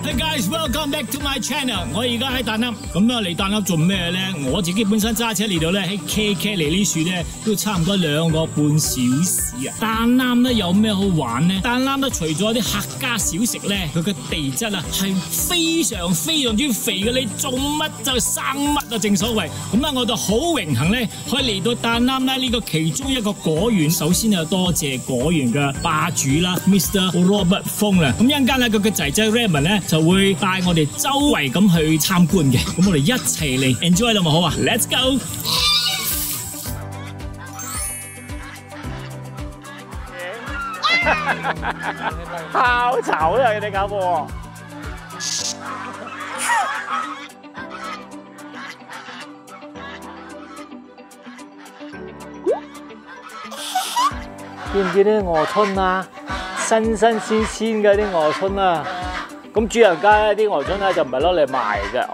Hey guys, welcome back to my channel。我而家喺大欖，咁啊嚟大欖做咩咧？我自己本身揸車嚟到咧，喺 KK 嚟呢處咧，都差唔多2個半小時啊。大欖咧有咩好玩咧？大欖咧除咗啲客家小食咧，佢嘅地質啊係非常之肥嘅，你種乜就生乜啊！正所謂，咁啊我就好榮幸咧，可以嚟到大欖咧呢個其中一個果園。首先啊，多謝果園嘅霸主啦 ，Mr. Robert Fong 啦。咁一陣間咧，佢嘅仔仔 Raymond 咧就會帶我哋周圍咁去參觀嘅。咁我哋一齊嚟 enjoy 啦，好啊 ！Let's go！ 好吵啊！你搞我。見唔見啲鵝春啊？新鮮嘅啲鵝春啊！咁主人家啲鵝春咧就唔係攞嚟賣嘅，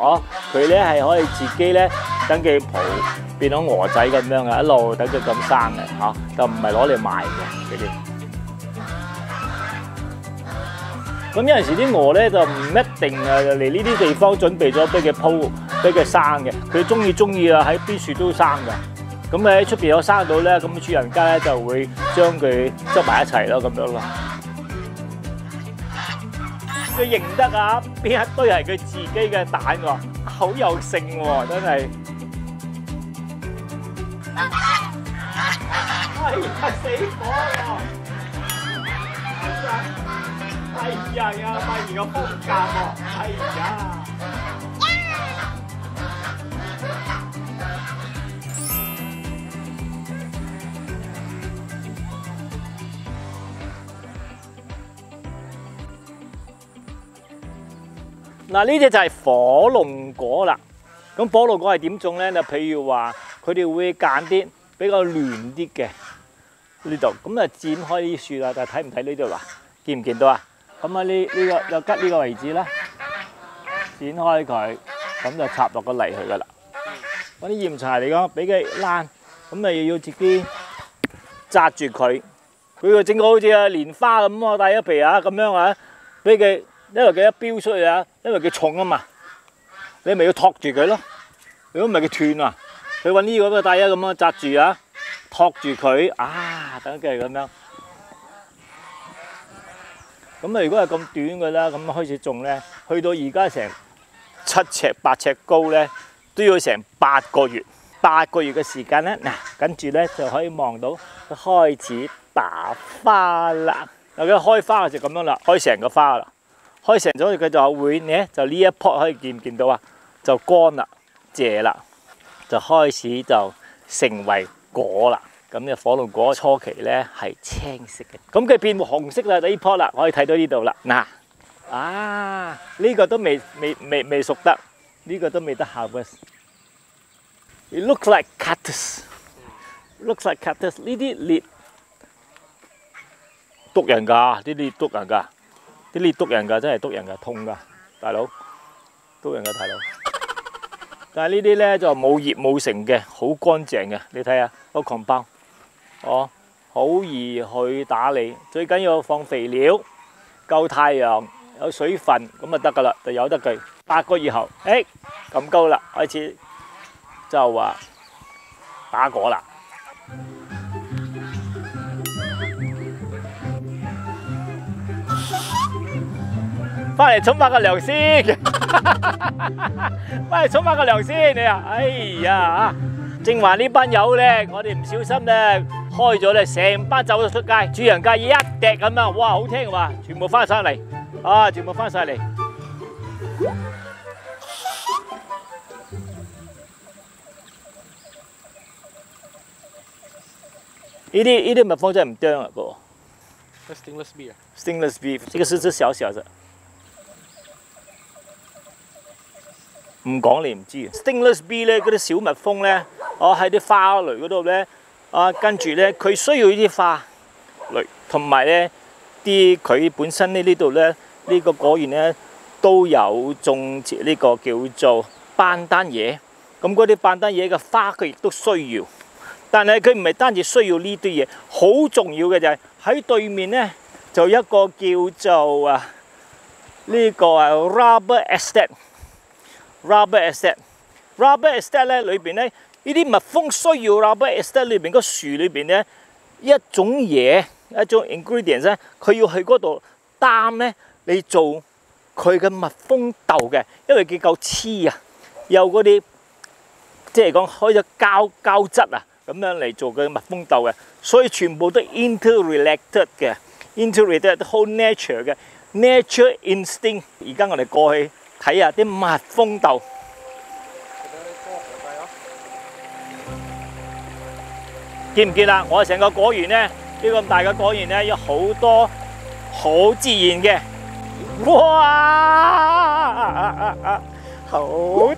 佢咧係可以自己咧登記鋪變咗鵝仔咁樣嘅，一路等佢咁生嘅，就唔係攞嚟賣嘅佢哋。咁有陣時啲鵝咧就唔一定嚟呢啲地方準備咗俾佢鋪，俾佢生嘅，佢中意啊喺邊處都生嘅。咁喺出邊有生到咧，咁主人家咧就會將佢執埋一齊咯，咁樣咯。佢認得啊，邊一堆係佢自己嘅蛋喎，好有性喎，真係。哎呀，死火喎！哎呀呀，發現個風格喎，哎呀！嗱，呢隻就係火龍果啦。咁火龍果係點種咧？就譬如話，佢哋會揀啲比較嫩啲嘅呢度，咁啊剪開啲樹啦。但係睇唔睇呢度啊？見唔見到啊？咁啊呢個就吉呢個位置啦，剪開佢，咁就插落個泥去噶啦。嗰啲鹽柴嚟講，俾佢爛，咁啊又要自己紮住佢。佢就整個好似啊蓮花咁啊，帶一皮啊咁樣啊，俾佢。因為佢一飆出去啊，因為佢重啊嘛，你咪要托住佢咯。如果唔係佢斷啊，佢揾呢個帶啊咁樣紮住啊，托住佢啊，等佢咁樣。咁啊，如果係咁短嘅啦，咁開始種咧，去到而家成7尺8尺高咧，都要成8個月。8個月嘅時間咧，嗱，跟住咧就可以望到佢開始打花啦。嗱，佢開花就咁樣啦，開成個花啦。開成咗佢就會咧，就呢一樖可以見唔見到啊？就乾啦、謝啦，就開始就成為果啦。咁嘅火龍果初期咧係青色嘅，咁佢變紅色啦，呢樖啦，可以睇到呢度啦。嗱，呢個都未熟得，呢個都未得 harvest。It looks like cactus， looks like cactus。呢啲裂毒人㗎，啲裂毒人㗎。啲裂篤人㗎，真係篤人㗎，痛㗎，大佬，篤人㗎，大佬。但係呢啲咧就冇葉冇成嘅，好乾淨嘅。你睇下個狂包，好易去打理。最緊要放肥料，夠太陽，有水分咁就得㗎啦，就由得佢。8個月後，咁高啦，開始就話打果啦。翻嚟沖翻個涼先，翻嚟沖翻個涼先你啊！哎呀，正話呢班友咧，我哋唔小心咧開咗咧，成班走咗出街，主人家一滴咁樣，哇，好聽話，全部翻晒嚟，全部翻晒嚟。呢啲蜜蜂真係唔啄啊個。Stainless beef。Stainless beef， 這個是隻小小的。唔講你唔知 Stainless bee 咧，嗰啲小蜜蜂咧，喺啲花蕾嗰度咧，跟住咧，佢需要呢啲花蕾，同埋咧佢本身呢度咧，呢個果園咧都有種植呢個叫做班丹椰。咁嗰啲班丹椰嘅花佢亦都需要，但係佢唔係單止需要呢啲嘢，好重要嘅就係喺對面咧就一個叫做呢個係 rubber estate。rubber estate，rubber estate 咧裏邊咧，呢啲蜜蜂需要 rubber estate 裏邊個樹裏邊咧一種嘢，一種 ingredients 咧，佢要去嗰度擔咧嚟做佢嘅蜜蜂竇嘅，因為佢夠黐啊，有嗰啲即係講開咗膠質啊，咁樣嚟做佢蜜蜂竇嘅，所以全部都 interrelated 嘅 ，interrelated whole nature 嘅 nature instinct。而家我哋過去睇下啲蜜蜂竇。見唔見啦？我成個果園咧，呢個咁大嘅果園咧，有好多好自然嘅。哇！好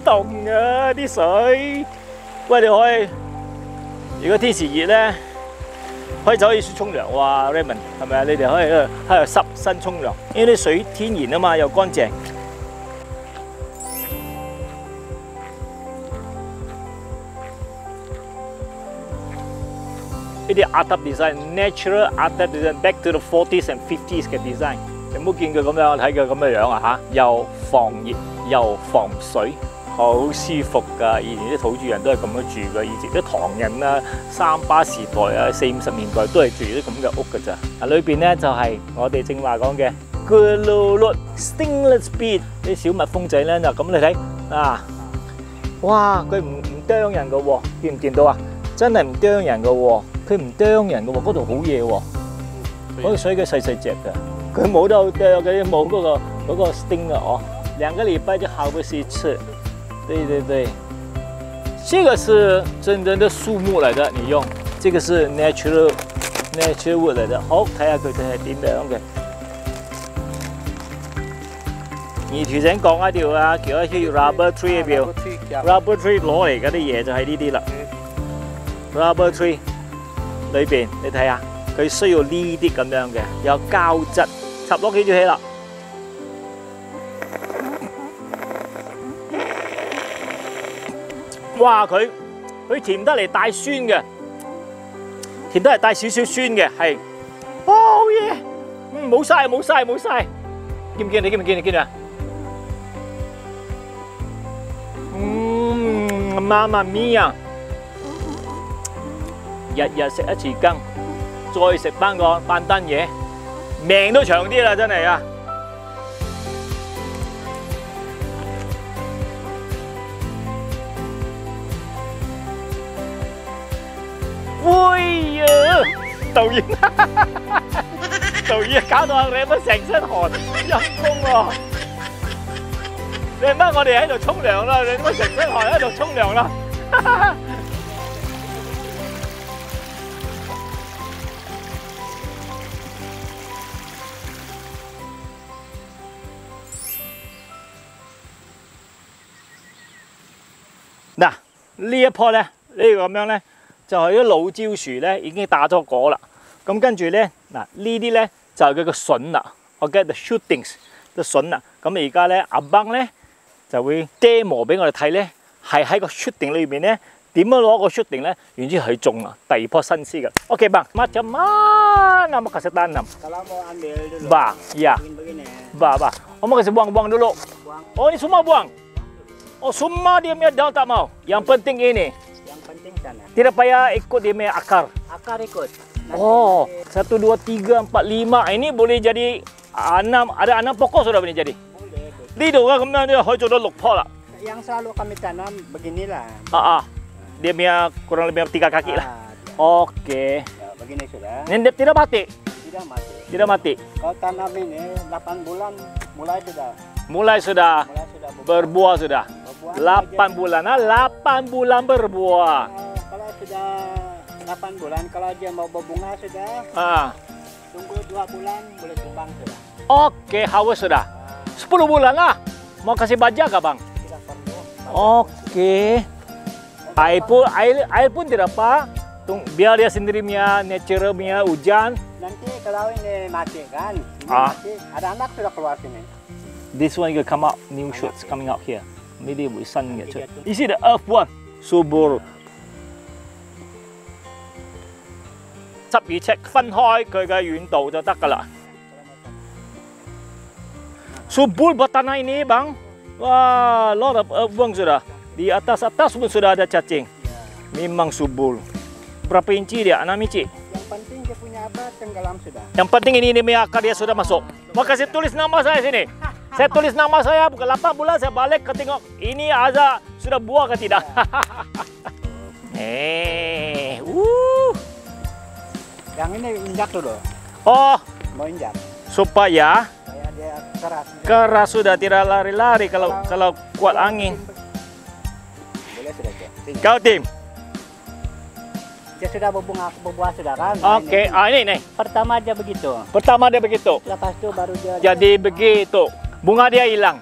凍啊啲水。喂，你可以，如果天時熱咧，可以走去沖涼喎 ，Raymond 係咪啊？你哋可以喺度濕身沖涼，因為啲水天然啊嘛，又乾淨。呢啲 art design，natural art design，back to the 40s and 50s 嘅 design。你唔好見佢咁樣，睇佢咁嘅樣啊嚇，又防熱又防水，好舒服㗎。以前啲土著人都係咁樣住㗎，以前啲唐人啊、三巴時代啊、40-50年代都係住啲咁嘅屋㗎咋。啊，裏邊咧就係我哋正話講嘅 Gulurut Stingless Bee 啲小蜜蜂仔咧就咁你睇啊，哇！佢唔啄人㗎喎，見唔見到啊？真係唔啄人㗎喎，佢唔啄人㗎喎，嗰度好嘢喎，嗰個水佢細隻㗎。佢冇得啄嘅，冇嗰個 sting 啊哦，2個禮拜就好不是一次。對對對，這個是真正的樹木嚟的，你用，這個是 natural wood 嚟的。好，睇下佢哋係點樣嘅。而條整講一條啊，叫一條 rubber tree 表 ，rubber tree 攞嚟嗰啲嘢就係呢啲啦。rubber tree 裏邊你睇下，佢需要呢啲咁樣嘅，有膠質。插落幾條起啦！哇，佢甜得嚟帶酸嘅，甜得嚟帶少少酸嘅，係，好嘢！冇晒，見唔見？你見唔見啊？媽媽咪啊！日日食一次羹，再食翻個班丹嘢。命都長啲啦，真係啊！喂呀，導演，導演搞到你乜成身汗，陰公喎！你乜我哋喺度沖涼啦，你乜成身汗喺度沖涼啦？嗱，呢一棵咧，呢個咁樣咧，就係啲老蕉樹咧，已經打咗果啦。咁跟住咧，嗱呢啲咧就係佢個筍啦。我嘅 the shootings 嘅筍啦。咁而家咧，阿邦咧就會 demo 俾我哋睇咧，係喺個 shooting 裏邊咧點樣攞個 shooting 咧，然之後去種啊，第二棵新絲嘅。OK bang, macam mana mau kasih tanam? Kalau mau ambil dulu. Bah, iya. Begini. Bah. Oh mau kasih buang-buang dulu. Buang. Oh ini semua buang. Oh semua dia punya daun tak mau. Yang penting ini. Yang penting sana. Tidak payah ikut dia punya akar. Akar ikut. Nanti Oh, 1, 2, 3, 4, 5. Ini boleh jadi 6. Ada 6 pokok sudah boleh jadi. boleh. 呢度啊咁樣咧可以做到6棵啦。Yang selalu kami tanam beginilah. Dia punya kurang lebih 3 kaki lah. Oke. Ya, begini sudah. Ini tidak mati. Tidak mati. Tidak mati. Kalau tanam ini 8 bulan mulai sudah Mulai sudah berbuah sudah. berbuah. 8 bulan. 8 bulan berbuah. Kalau sudah 8 bulan, kalau dia mau berbunga sudah, tunggu 2 bulan boleh tumbang sudah. Oke, haus sudah. 10 bulan lah. Mau kasih bajak nggak bang? Tidak perlu. Oke. Air pun tidak apa. Biar dia sendiri punya natural punya hujan. Nanti kalau ini mati kan, ini mati, ada anak sudah keluar sini. This one will come out, new shoots coming out here. Maybe we sun get to. You see the earth one, subur. 12尺分開佢嘅遠度就得㗎啦。Subur buat tanah ini, Bang. Wah, lot of earthworm sudah. Di atas-atas pun sudah ada cacing. Memang subur. Berapa inci dia? 6 inci. Yang penting dia punya apa? Tenggelam sudah. Yang penting ini punya akar dia sudah masuk. Maka saya tulis nama saya sini. Saya tulis nama saya, bukan 8 bulan saya balik ke tengok. Ini Azza sudah buah ke tidak? Yang ini injak dulu. Oh, Mau injak. supaya Dia keras. keras sudah tidak lari-lari kalau kuat angin. Boleh sudah dia. Kau tim. Dia sudah berbuah sudah kan. Oke, ini. Pertama dia begitu. Pertama dia begitu. Lepas itu baru dia. Jadi begitu. Bunga dia hilang.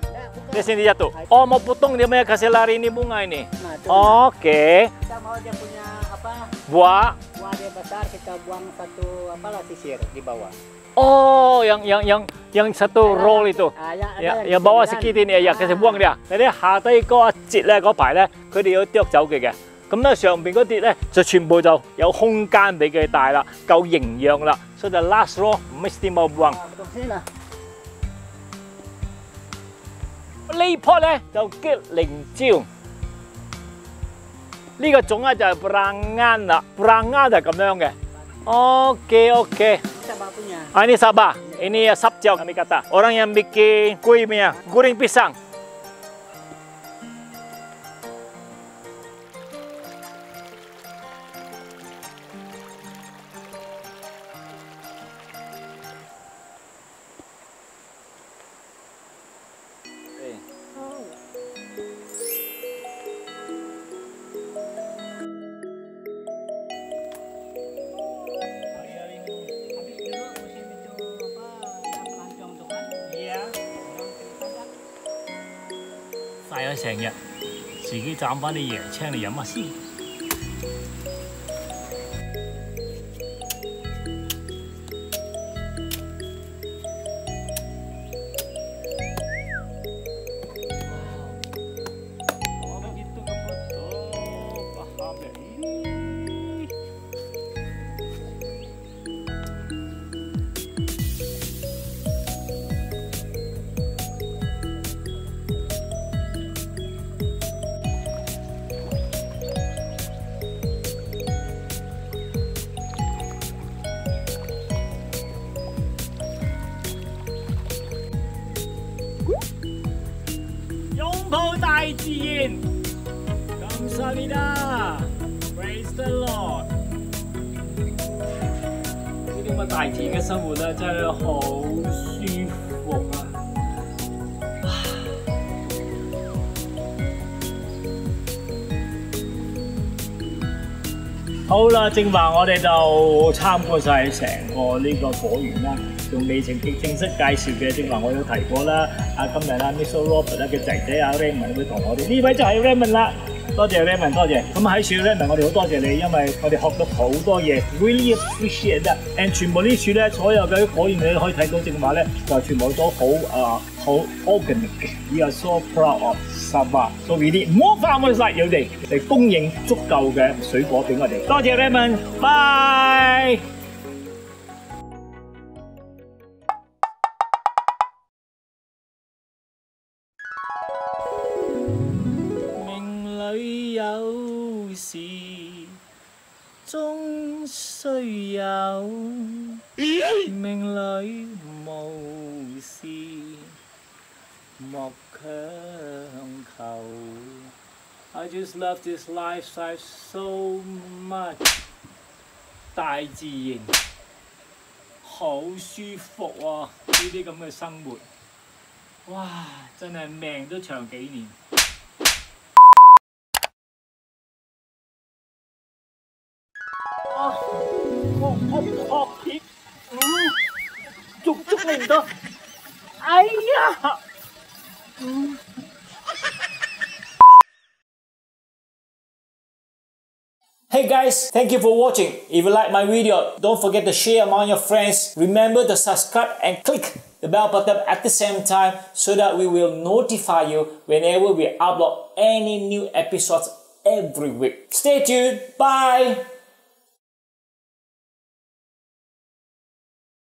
Di sini jatuh. Oh, mau potong dia punya kasih lari ini bunga ini. Nah, Oke. kita mau dia punya apa? Buah. Buah dia besar kita buang satu apalah sisir di bawah. Oh, yang satu roll itu. Yang bawah sedikit ini ya, kasih buang dia. Jadi 下低嗰一節咧，嗰排咧，佢哋要剁走佢嘅。咁咧上邊嗰啲咧就全部就有空間俾佢大啦，夠營養啦，所以就 last row mesti mau buang。呢棵咧就叫靈椒，呢個種咧就係 berangan 啦 ，berangan 就係咁樣嘅。Oke. Ini Sabah. Ini sapjau kami kata. Orang yang bikin kuenya, goreng pisang.晒咗成日，自己斬翻啲椰青嚟飲下先。擁抱大自然，感謝你啦 ，Praise the Lord。呢啲咁嘅大自然嘅生活咧，真係好舒服啊！好啦，正話我哋就參觀晒成個呢個果園啦。用未正式介紹嘅，正話我有提過啦。今日啦 ，Mr. Robert 嘅仔仔Raymond 會同我哋呢位就係 Raymond 啦。多謝 Raymond， 多謝。咁喺處 Raymond， 我哋好多謝你，因為我哋學到好多嘢 ，really appreciate that。and 全部呢處咧，所有嘅果園你可以睇到正話咧，就全部都好 organic 嘅。We are so proud of Sabah。So really more farmers like 佢哋嚟供應足夠嘅水果俾我哋。多謝 Raymond， bye。有時終須有，命裏無事莫強求。I just love this lifestyle so much。大自然好舒服啊！呢啲咁嘅生活，哇！真係命都長幾年。足嚟唔到，哎呀！Hey guys, thank you for watching. If you like my video, don't forget to share among your friends. Remember to subscribe and click the bell button at the same time so that we will notify you whenever we upload any new episodes every week. Stay tuned. Bye.